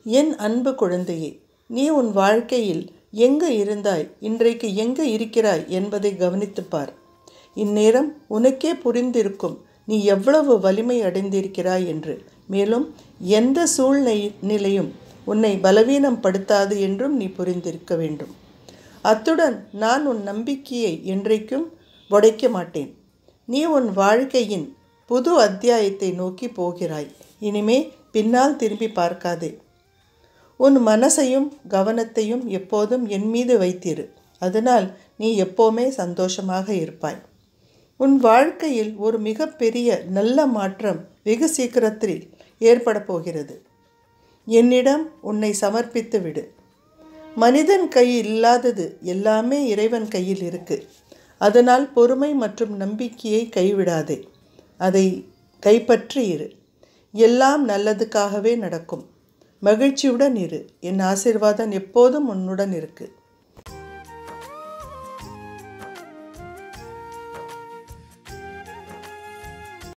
என் அன்பு குழந்தையே, நீ உன் வாழ்க்கையில் எங்கு இருந்தாய், இன்றைக்கு எங்கு இருக்கிறாய் என்பதை கவனித்துப் பார். இந்நேரம் உனக்கே புரிந்திருக்கும் நீ எவ்வளவு வலிமை அடைந்திருக்கிறாய் என்று. மேலும் எந்த சூழ்நிலையும் உன்னை பலவீனம் படுத்தாது என்றும் நீ புரிந்திருக்க வேண்டும். அத்துடன் நான் உன் நம்பிக்கையை என்றைக்கும் உடைக்க மாட்டேன். நீ உன் வாழ்க்கையின் புது அத்தியாயத்தை நோக்கி போகிறாய். இனிமே பின்னால் திரும்பி பார்க்காதே. உன் மனசையும் கவனத்தையும் எப்போதும் என் மீது வைத்திரு. அதனால் நீ எப்போவுமே சந்தோஷமாக இருப்பாய். உன் வாழ்க்கையில் ஒரு மிகப்பெரிய நல்ல மாற்றம் வெகு சீக்கிரத்தில் ஏற்பட போகிறது. என்னிடம் உன்னை சமர்ப்பித்து விடு. மனிதன் கையில் இல்லாதது எல்லாமே இறைவன் கையில் இருக்கு. அதனால் பொறுமை மற்றும் நம்பிக்கையை கைவிடாதே. அதை கைப்பற்றி இரு. எல்லாம் நல்லதுக்காகவே நடக்கும். மகிழ்ச்சியுடன் இரு. என் ஆசீர்வாதம் எப்போதும் உன்னுடன் இருக்கு.